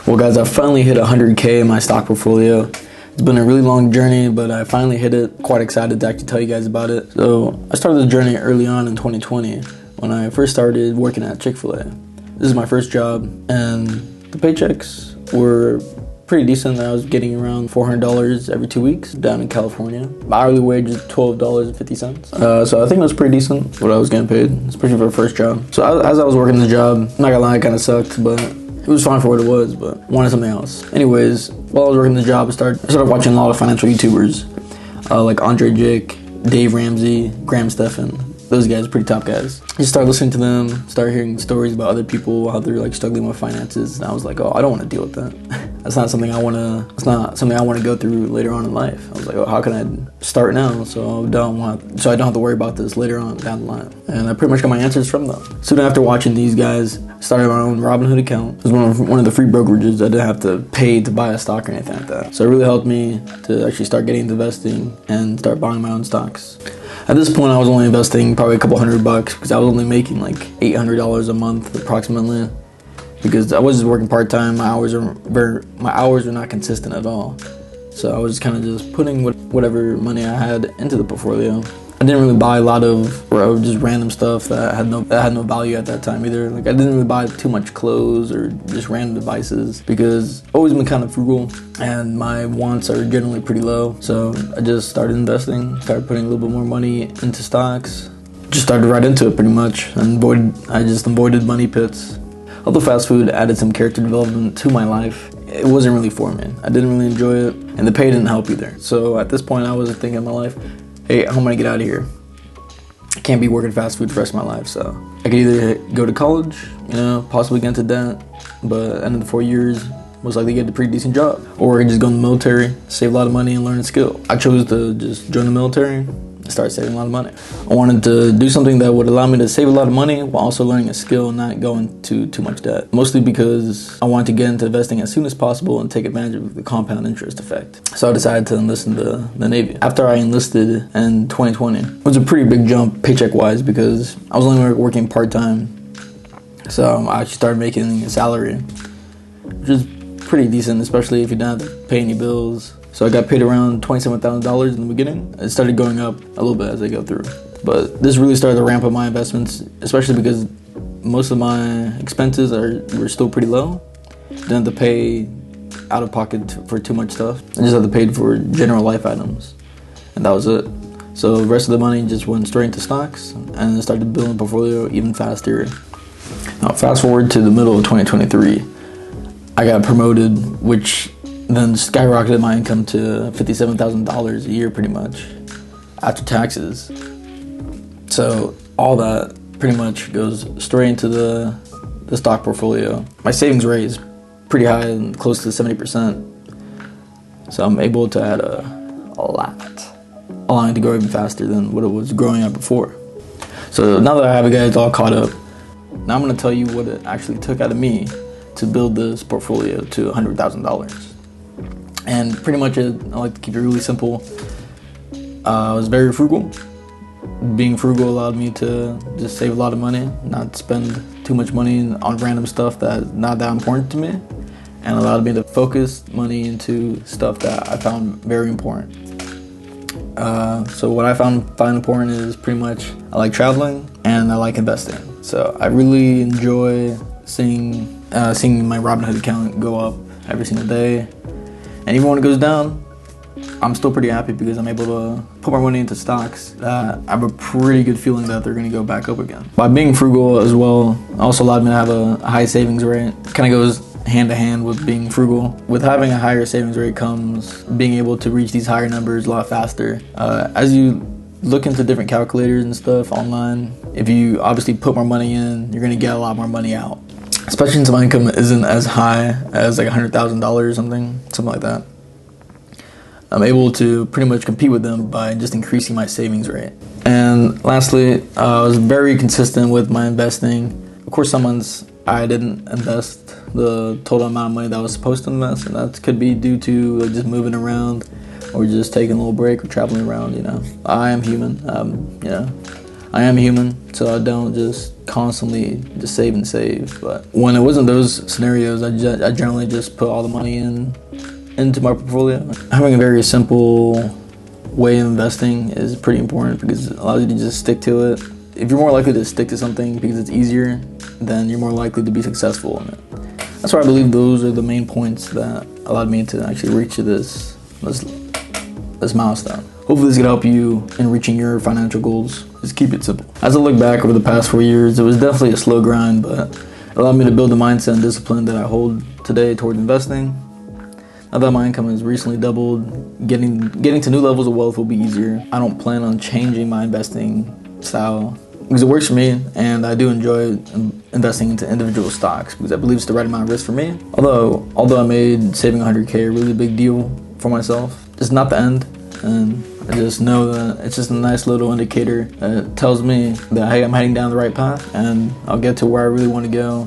Well guys, I finally hit 100K in my stock portfolio. It's been a really long journey, but I finally hit it. Quite excited to actually tell you guys about it. So I started the journey early on in 2020 when I first started working at Chick-fil-A. This is my first job, and the paychecks were pretty decent. I was getting around $400 every 2 weeks down in California. My hourly wage is $12.50. So I think it was pretty decent what I was getting paid, especially for a first job. So as I was working the job, not gonna lie, it kind of sucked, but it was fine for what it was, but I wanted something else. Anyways, while I was working the job, I started watching a lot of financial YouTubers, like Andre Jake, Dave Ramsey, Graham Stephan. Those guys, pretty top guys. I just started listening to them, started hearing stories about other people, how they're like struggling with finances, and I was like, oh, I don't want to deal with that. That's not something I want to go through later on in life. I was like, oh, how can I start now so I don't have to worry about this later on down the line? And I pretty much got my answers from them. Soon after watching these guys, I started my own Robinhood account. It was one of the free brokerages. I didn't have to pay to buy a stock or anything like that. So it really helped me to actually start getting into investing and start buying my own stocks. At this point, I was only investing probably a couple $100 because I was only making like $800 a month approximately, because I was just working part-time. My hours were not consistent at all. So I was kind of just putting whatever money I had into the portfolio. I didn't really buy a lot of just random stuff that had no value at that time either. Like I didn't really buy too much clothes or just random devices because I've always been kind of frugal and my wants are generally pretty low. So I just started investing, started putting a little bit more money into stocks. Just started right into it pretty much, and I just avoided money pits. Although fast food added some character development to my life, it wasn't really for me. I didn't really enjoy it, and the pay didn't help either. So at this point, I was thinking in my life, hey, how am I gonna get out of here? I can't be working fast food for the rest of my life, so I could either go to college, possibly get into debt, but at the end of the 4 years, most likely get a pretty decent job. Or I could just go in the military, save a lot of money and learn a skill. I chose to just join the military and start saving a lot of money. I wanted to do something that would allow me to save a lot of money while also learning a skill and not go into too much debt. Mostly because I wanted to get into investing as soon as possible and take advantage of the compound interest effect. So I decided to enlist in the Navy. After I enlisted in 2020, it was a pretty big jump paycheck-wise because I was only working part-time. So I actually started making a salary, which is pretty decent, especially if you don't have to pay any bills. So I got paid around $27,000 in the beginning. It started going up a little bit as I go through. But this really started to ramp up my investments, especially because most of my expenses were still pretty low. Didn't have to pay out of pocket for too much stuff. I just had to pay for general life items, and that was it. So the rest of the money just went straight into stocks, and I started building a portfolio even faster. Now fast forward to the middle of 2023, I got promoted, which then skyrocketed my income to $57,000 a year pretty much after taxes. So all that pretty much goes straight into the stock portfolio. My savings rate is pretty high and close to 70%. So I'm able to add a lot, allowing it to grow even faster than what it was growing at before. So now that I have you guys all caught up, now I'm going to tell you what it actually took out of me to build this portfolio to $100,000. And pretty much I like to keep it really simple. I was very frugal. Being frugal allowed me to just save a lot of money, not spend too much money on random stuff that's not that important to me, and allowed me to focus money into stuff that I found very important. So what I found important is pretty much I like traveling and I like investing. So I really enjoy seeing my Robinhood account go up every single day. And even when it goes down, I'm still pretty happy because I'm able to put my money into stocks that I have a pretty good feeling that they're going to go back up again. By being frugal as well, also allowed me to have a high savings rate. It kind of goes hand to hand with being frugal. With having a higher savings rate comes being able to reach these higher numbers a lot faster. As you look into different calculators and stuff online, if you obviously put more money in, you're going to get a lot more money out. Especially since my income isn't as high as like $100,000 or something like that. I'm able to pretty much compete with them by just increasing my savings rate. And lastly, I was very consistent with my investing. Of course, some months I didn't invest the total amount of money that I was supposed to invest, and that could be due to like just moving around or just taking a little break or traveling around. I am human. I am human, so I don't just constantly just save and save. But when it wasn't those scenarios, I generally just put all the money into my portfolio. Having a very simple way of investing is pretty important because it allows you to just stick to it. If you're more likely to stick to something because it's easier, then you're more likely to be successful in it. That's why I believe those are the main points that allowed me to actually reach this milestone. Hopefully this can help you in reaching your financial goals. Just keep it simple. As I look back over the past 4 years, it was definitely a slow grind, but it allowed me to build the mindset and discipline that I hold today towards investing. Now that my income has recently doubled, getting to new levels of wealth will be easier. I don't plan on changing my investing style because it works for me, and I do enjoy investing into individual stocks because I believe it's the right amount of risk for me. Although I made saving 100K a really big deal for myself, it's not the end, and I just know that it's just a nice little indicator that tells me that, hey, I'm heading down the right path and I'll get to where I really want to go,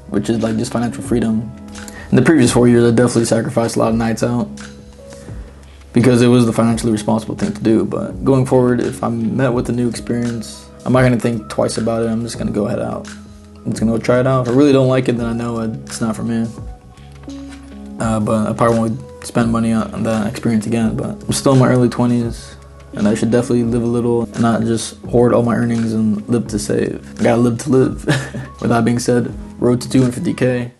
which is like just financial freedom. In the previous 4 years, I definitely sacrificed a lot of nights out because it was the financially responsible thing to do. But going forward, if I'm met with a new experience, I'm not going to think twice about it. I'm just going to go head out. I'm just going to go try it out. If I really don't like it, then I know it's not for me. But I probably won't spend money on that experience again. But I'm still in my early 20s, and I should definitely live a little and not just hoard all my earnings and live to save. I gotta live to live. With that being said, road to 250K.